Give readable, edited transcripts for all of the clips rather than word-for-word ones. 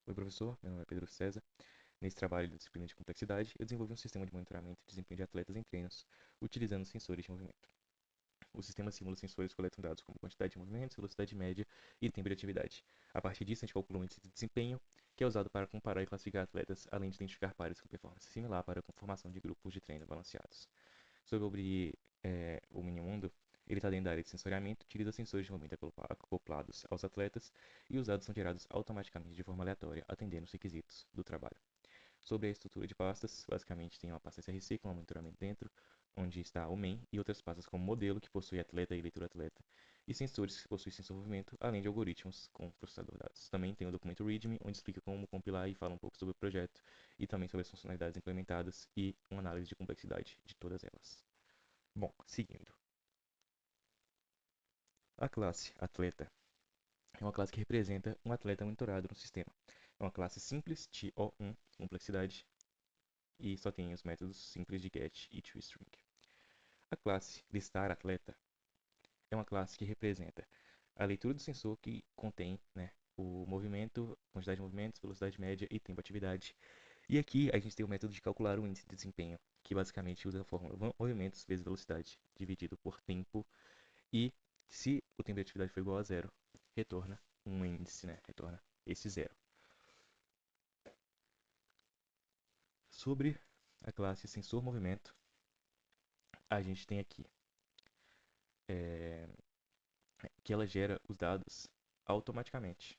Oi, professor. Meu nome é Pedro César. Nesse trabalho de disciplina de complexidade, eu desenvolvi um sistema de monitoramento de desempenho de atletas em treinos, utilizando sensores de movimento. O sistema simula sensores que coletam dados como quantidade de movimentos, velocidade média e tempo de atividade. A partir disso, a gente calcula um índice de desempenho, que é usado para comparar e classificar atletas, além de identificar pares com performance similar para a conformação de grupos de treino balanceados. Sobre o Minimundo, ele está dentro da área de sensoriamento, utiliza sensores de movimento acoplados aos atletas e os dados são gerados automaticamente de forma aleatória, atendendo os requisitos do trabalho. Sobre a estrutura de pastas, basicamente tem uma pasta SRC com um monitoramento dentro, onde está o main e outras pastas como modelo, que possui atleta e leitura atleta, e sensores que possuem sensor movimento, além de algoritmos com processador de dados. Também tem o documento README, onde explica como compilar e fala um pouco sobre o projeto, e também sobre as funcionalidades implementadas e uma análise de complexidade de todas elas. Bom, seguindo. A classe atleta é uma classe que representa um atleta monitorado no sistema. É uma classe simples de O1, complexidade, e só tem os métodos simples de get e toString. A classe listar atleta é uma classe que representa a leitura do sensor que contém, né, o movimento, quantidade de movimentos, velocidade média e tempo de atividade. E aqui a gente tem o método de calcular o índice de desempenho, que basicamente usa a fórmula movimentos vezes velocidade dividido por tempo. E se o tempo de atividade for igual a zero, retorna um índice, né? Retorna esse zero. Sobre a classe sensor movimento, a gente tem aqui é, que ela gera os dados automaticamente.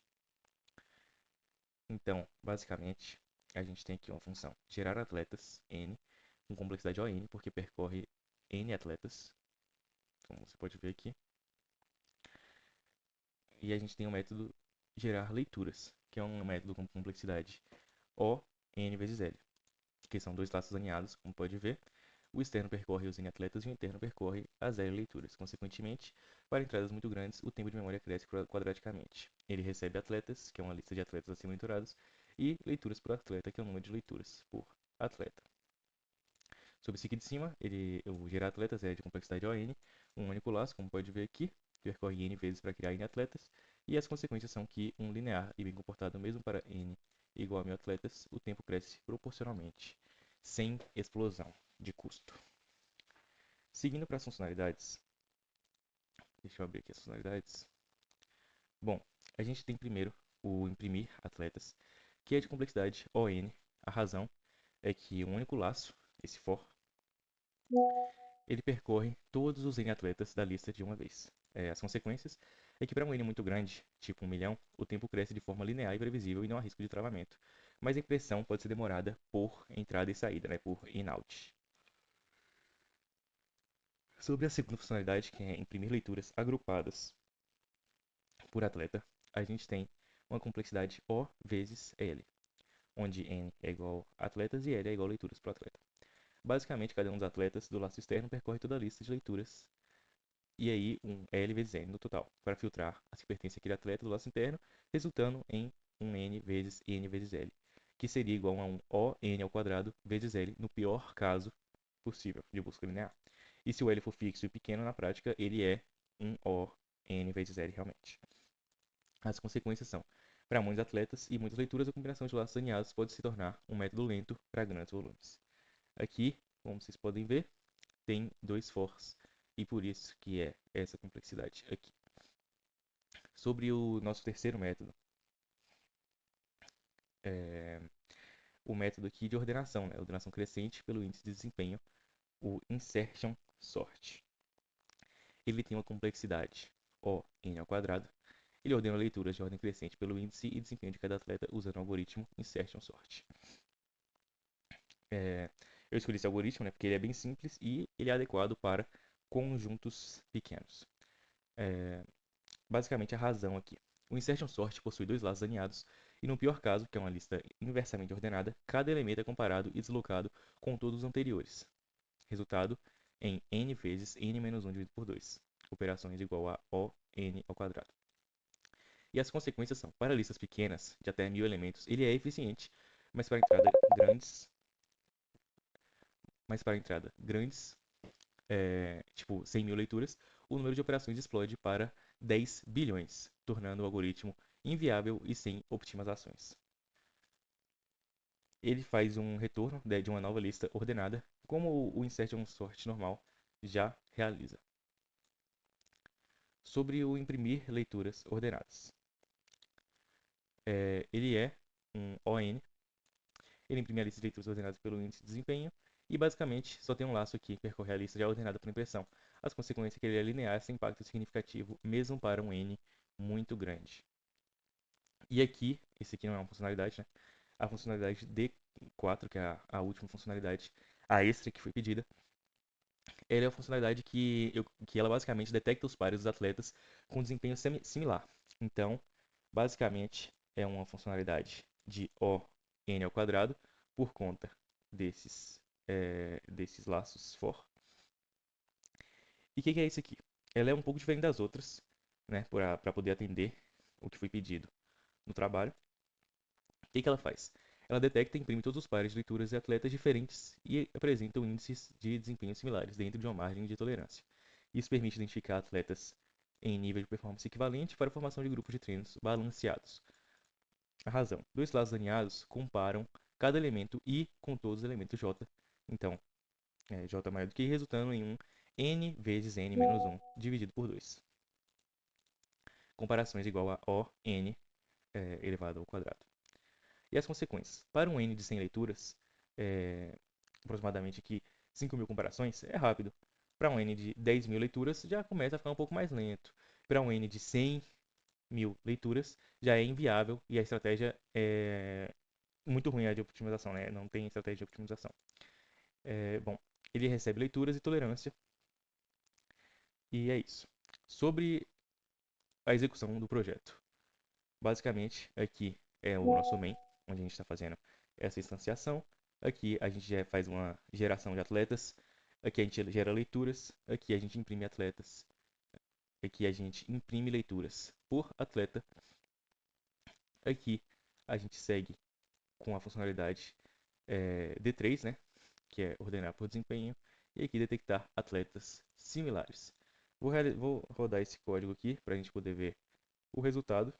Então, basicamente, a gente tem aqui uma função gerar atletas n com complexidade ON, porque percorre n atletas, como você pode ver aqui. E a gente tem o método gerar leituras, que é um método com complexidade O n vezes L, que são dois laços alinhados, como pode ver. O externo percorre os n atletas e o interno percorre as L leituras. Consequentemente, para entradas muito grandes, o tempo de memória cresce quadraticamente. Ele recebe atletas, que é uma lista de atletas a ser monitorados, e leituras por atleta, que é o número de leituras por atleta. Sobre esse aqui de cima, o gerar atletas é de complexidade ON, um único laço, como pode ver aqui, percorre n vezes para criar n atletas, e as consequências são que um linear e bem comportado mesmo para n igual a 1000 atletas, o tempo cresce proporcionalmente, sem explosão de custo. Seguindo para as funcionalidades, deixa eu abrir aqui as funcionalidades. Bom, a gente tem primeiro o imprimir atletas, que é de complexidade ON. A razão é que um único laço, esse for, ele percorre todos os N atletas da lista de uma vez. As consequências é que para um N muito grande, tipo 1 milhão, o tempo cresce de forma linear e previsível e não há risco de travamento. Mas a impressão pode ser demorada por entrada e saída, né, por in-out. Sobre a segunda funcionalidade, que é imprimir leituras agrupadas por atleta, a gente tem uma complexidade O vezes L, onde N é igual a atletas e L é igual a leituras por atleta. Basicamente, cada um dos atletas do laço externo percorre toda a lista de leituras e aí um L vezes N no total, para filtrar a se pertence àquele atleta do laço interno, resultando em um N vezes L, que seria igual a um ON ao quadrado vezes L, no pior caso possível de busca linear. E se o L for fixo e pequeno, na prática, ele é um ON vezes L realmente. As consequências são, para muitos atletas e muitas leituras, a combinação de laços alinhados pode se tornar um método lento para grandes volumes. Aqui, como vocês podem ver, tem dois fors e por isso que é essa complexidade aqui. Sobre o nosso terceiro método, é, o método aqui de ordenação, né? Ordenação crescente pelo índice de desempenho, o insertion sort. Ele tem uma complexidade O n ao quadrado. Ele ordena leituras de ordem crescente pelo índice e desempenho de cada atleta usando o algoritmo insertion sort. Eu escolhi esse algoritmo, né, porque ele é bem simples e ele é adequado para conjuntos pequenos. Basicamente, a razão aqui. O insertion sort possui dois laços alinhados e, no pior caso, que é uma lista inversamente ordenada, cada elemento é comparado e deslocado com todos os anteriores. Resultado em n vezes n menos 1 dividido por 2. Operações igual a O n ao quadrado. E as consequências são, para listas pequenas, de até 1000 elementos, ele é eficiente, mas para entrada grandes, tipo 100 mil leituras, o número de operações explode para 10 bilhões, tornando o algoritmo inviável e sem optimizações. ele faz um retorno, né, de uma nova lista ordenada, como o insert on sort normal já realiza. Sobre o imprimir leituras ordenadas. Ele é um ON, ele imprime a lista de leituras ordenadas pelo índice de desempenho, e basicamente só tem um laço aqui que percorre a lista já ordenada por impressão. As consequências é que ele é linear sem impacto significativo, mesmo para um N muito grande. E aqui, esse aqui não é uma funcionalidade, né? A funcionalidade D4, que é a última funcionalidade, a extra que foi pedida, ela é uma funcionalidade que ela basicamente detecta os pares dos atletas com desempenho similar. Então, basicamente, é uma funcionalidade de O n ao quadrado por conta desses laços for. E o que é isso aqui? Ela é um pouco diferente das outras, né, para poder atender o que foi pedido no trabalho. O que ela faz? Ela detecta e imprime todos os pares de leituras de atletas diferentes e apresenta índices de desempenho similares dentro de uma margem de tolerância. Isso permite identificar atletas em nível de performance equivalente para a formação de grupos de treinos balanceados. A razão: dois lados alinhados comparam cada elemento I com todos os elementos J. Então, J maior do que I, resultando em um N vezes N menos 1 dividido por 2. Comparações igual a O N elevado ao quadrado. E as consequências? Para um N de 100 leituras, aproximadamente aqui 5.000 comparações, é rápido. Para um N de 10.000 leituras, já começa a ficar um pouco mais lento. Para um N de 100.000 leituras, já é inviável e a estratégia é muito ruim a de optimização, né? Não tem estratégia de optimização. Bom, ele recebe leituras e tolerância. E é isso. Sobre a execução do projeto. Basicamente, aqui é o nosso main, onde a gente está fazendo essa instanciação. Aqui a gente já faz uma geração de atletas. Aqui a gente gera leituras. Aqui a gente imprime atletas. Aqui a gente imprime leituras por atleta. Aqui a gente segue com a funcionalidade D3, né, que é ordenar por desempenho. E aqui detectar atletas similares. Vou rodar esse código aqui para a gente poder ver o resultado.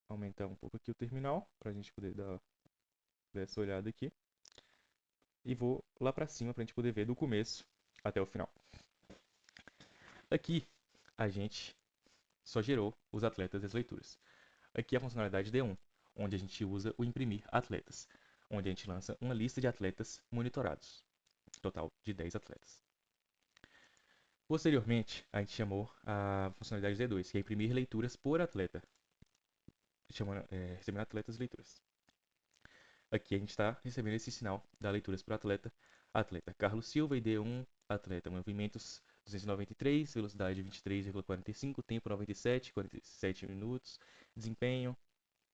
Aumentar um pouco aqui o terminal para a gente poder dar essa olhada aqui. E vou lá para cima para a gente poder ver do começo até o final. Aqui a gente só gerou os atletas e as leituras. Aqui é a funcionalidade D1, onde a gente usa o imprimir atletas, onde a gente lança uma lista de atletas monitorados, total de 10 atletas. Posteriormente, a gente chamou a funcionalidade D2, que é imprimir leituras por atleta, recebendo atletas e leituras. Aqui a gente está recebendo esse sinal da leituras por atleta. Atleta Carlos Silva, ID1, atleta movimentos 293, velocidade 23,45, tempo 97, 47 minutos, desempenho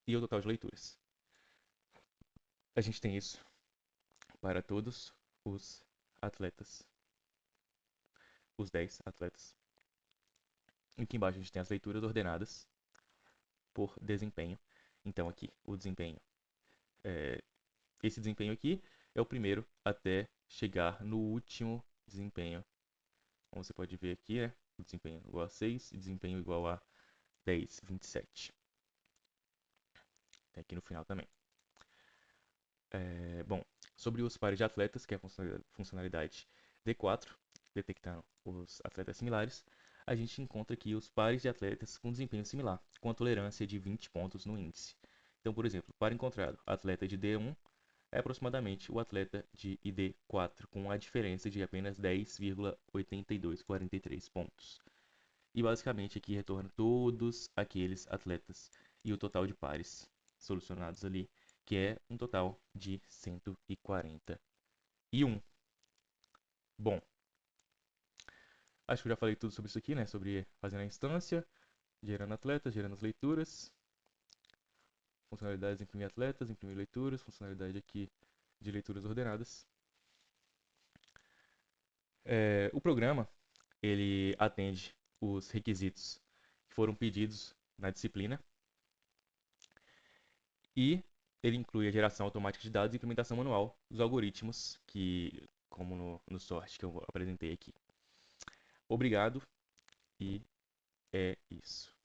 e o total de leituras. A gente tem isso para todos os atletas, os 10 atletas. E aqui embaixo a gente tem as leituras ordenadas por desempenho. Então aqui o desempenho, esse desempenho aqui é o primeiro até chegar no último desempenho. Como você pode ver aqui, né? O desempenho igual a 6 e desempenho igual a 10, 27. Tem aqui no final também. Bom, sobre os pares de atletas, que é a funcionalidade D4, detectando os atletas similares, a gente encontra aqui os pares de atletas com desempenho similar, com a tolerância de 20 pontos no índice. Então, por exemplo, par encontrado, atleta de D1 é aproximadamente o atleta de ID4, com a diferença de apenas 10,8243 pontos. E basicamente aqui retorna todos aqueles atletas e o total de pares solucionados ali, que é um total de 141. Bom, acho que eu já falei tudo sobre isso aqui, né? Sobre fazendo a instância, gerando atletas, gerando as leituras, funcionalidades imprimir atletas, imprimir leituras, funcionalidade aqui de leituras ordenadas. O programa, ele atende os requisitos que foram pedidos na disciplina e ele inclui a geração automática de dados e implementação manual dos algoritmos, como no sort que eu apresentei aqui. Obrigado e é isso.